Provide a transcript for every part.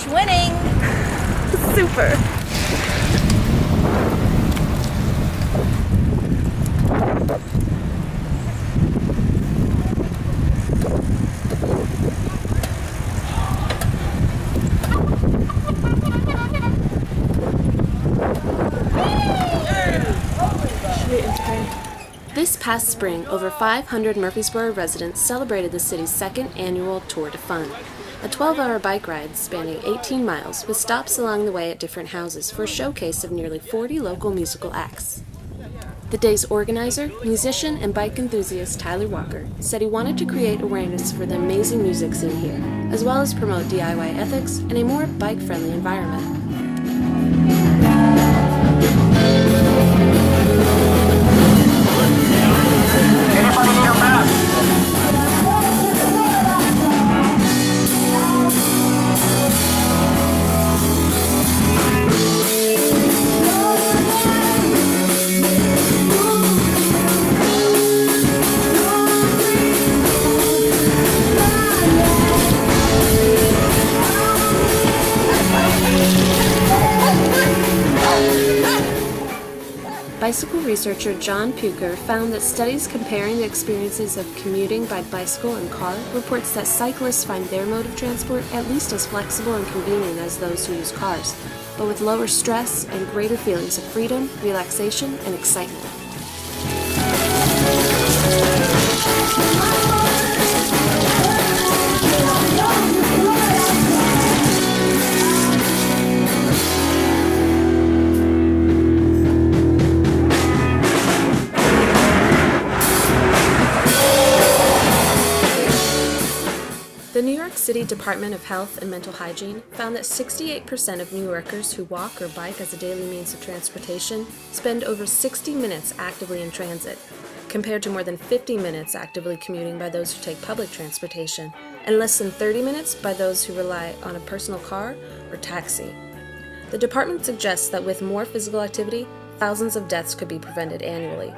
Schwinning! Super! This past spring, over 500 Murfreesboro residents celebrated the city's second annual Tour de Fun, a 12-hour bike ride spanning 18 miles with stops along the way at different houses for a showcase of nearly 40 local musical acts. The day's organizer, musician, and bike enthusiast Tyler Walker said he wanted to create awareness for the amazing music scene here, as well as promote DIY ethics and a more bike-friendly environment. Bicycle researcher John Puker found that studies comparing the experiences of commuting by bicycle and car reports that cyclists find their mode of transport at least as flexible and convenient as those who use cars, but with lower stress and greater feelings of freedom, relaxation, and excitement. The New York City Department of Health and Mental Hygiene found that 68% of New Yorkers who walk or bike as a daily means of transportation spend over 60 minutes actively in transit, compared to more than 50 minutes actively commuting by those who take public transportation, and less than 30 minutes by those who rely on a personal car or taxi. The department suggests that with more physical activity, thousands of deaths could be prevented annually.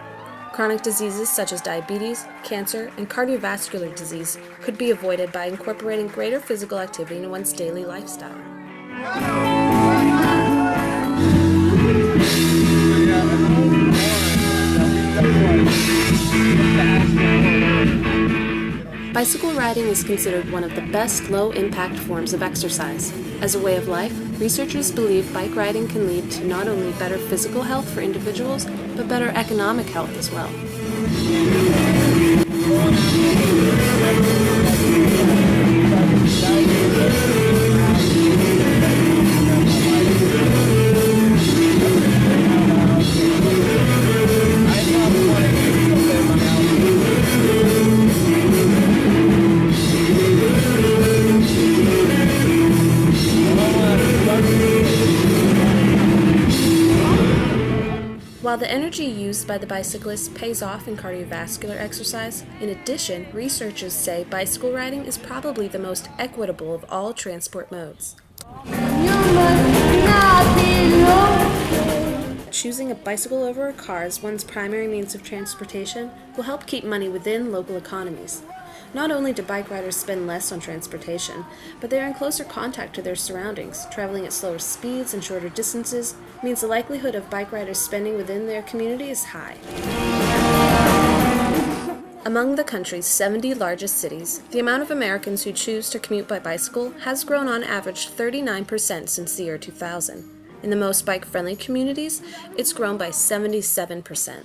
Chronic diseases such as diabetes, cancer, and cardiovascular disease could be avoided by incorporating greater physical activity in one's daily lifestyle. Bicycle riding is considered one of the best low-impact forms of exercise. As a way of life, researchers believe bike riding can lead to not only better physical health for individuals, but better economic health as well. While the energy used by the bicyclist pays off in cardiovascular exercise, in addition, researchers say bicycle riding is probably the most equitable of all transport modes. Choosing a bicycle over a car as one's primary means of transportation will help keep money within local economies. Not only do bike riders spend less on transportation, but they are in closer contact to their surroundings. Traveling at slower speeds and shorter distances means the likelihood of bike riders spending within their community is high. Among the country's 70 largest cities, the amount of Americans who choose to commute by bicycle has grown on average 39% since the year 2000. In the most bike-friendly communities, it's grown by 77%.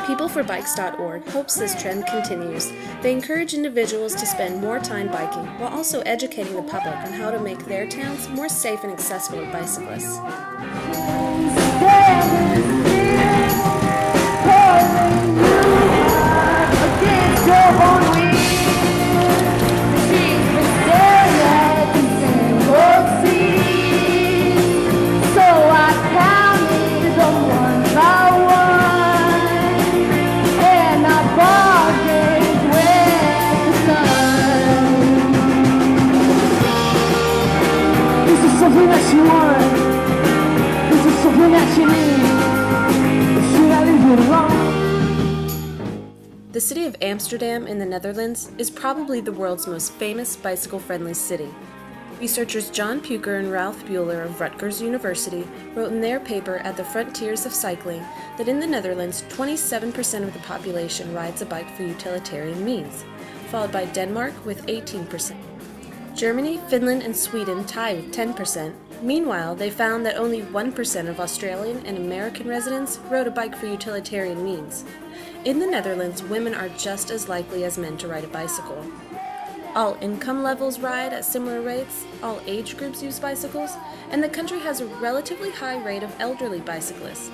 PeopleForBikes.org hopes this trend continues. They encourage individuals to spend more time biking while also educating the public on how to make their towns more safe and accessible to bicyclists. Something that you want. This is something that you need. Should I leave it alone? The city of Amsterdam in the Netherlands is probably the world's most famous bicycle-friendly city. Researchers John Puker and Ralph Bueller of Rutgers University wrote in their paper At the Frontiers of Cycling that in the Netherlands, 27% of the population rides a bike for utilitarian means, followed by Denmark with 18%. Germany, Finland, and Sweden tie with 10%. Meanwhile, they found that only 1% of Australian and American residents rode a bike for utilitarian means. In the Netherlands, women are just as likely as men to ride a bicycle. All income levels ride at similar rates, all age groups use bicycles, and the country has a relatively high rate of elderly bicyclists.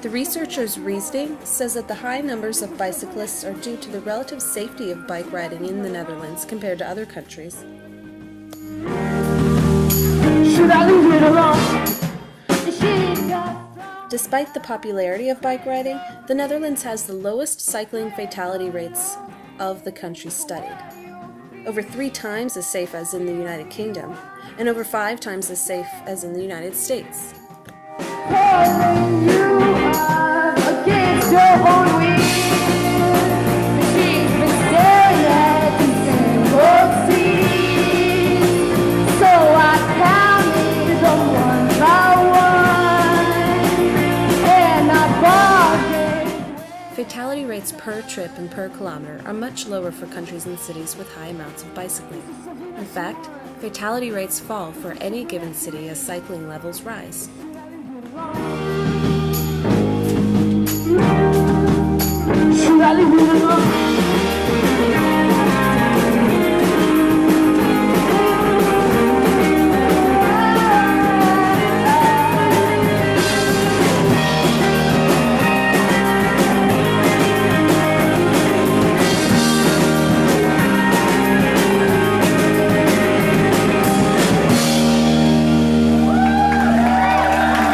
The researchers' reasoning says that the high numbers of bicyclists are due to the relative safety of bike riding in the Netherlands compared to other countries. Should I leave it alone? Despite the popularity of bike riding, the Netherlands has the lowest cycling fatality rates of the countries studied. Over 3 times as safe as in the United Kingdom, and over 5 times as safe as in the United States. Pulling you up against your own will. She's been staring at the same old scene. So I counted them one by one, and I bargained. Fatality rates per trip and per kilometer are much lower for countries and cities with high amounts of bicycling. In fact, fatality rates fall for any given city as cycling levels rise. Should I leave it alone?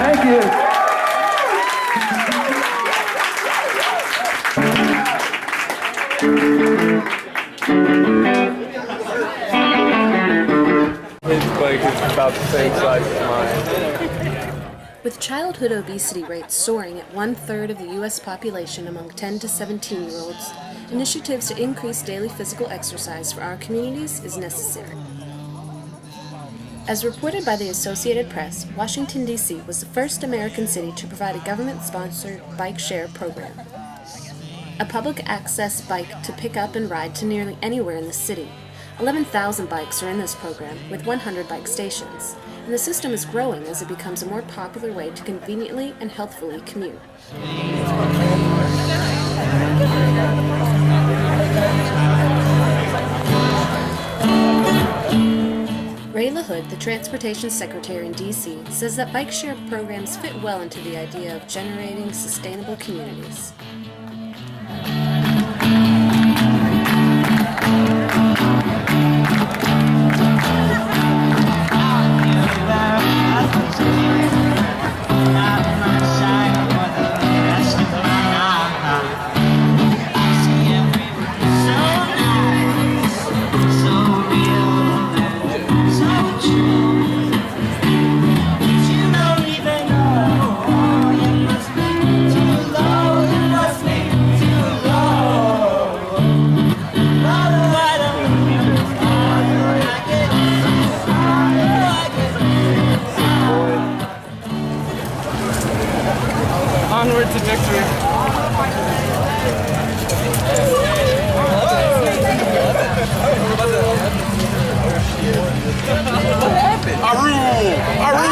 Thank you. His bike is about the same size as mine. With childhood obesity rates soaring at 1/3 of the U.S. population among 10 to 17-year-olds, initiatives to increase daily physical exercise for our communities is necessary. As reported by the Associated Press, Washington, D.C. was the first American city to provide a government-sponsored bike share program. A public access bike to pick up and ride to nearly anywhere in the city. 11,000 bikes are in this program, with 100 bike stations, and the system is growing as it becomes a more popular way to conveniently and healthfully commute. Ray LaHood, the Transportation Secretary in D.C., says that bike share programs fit well into the idea of generating sustainable communities. Onward to victory. I rule!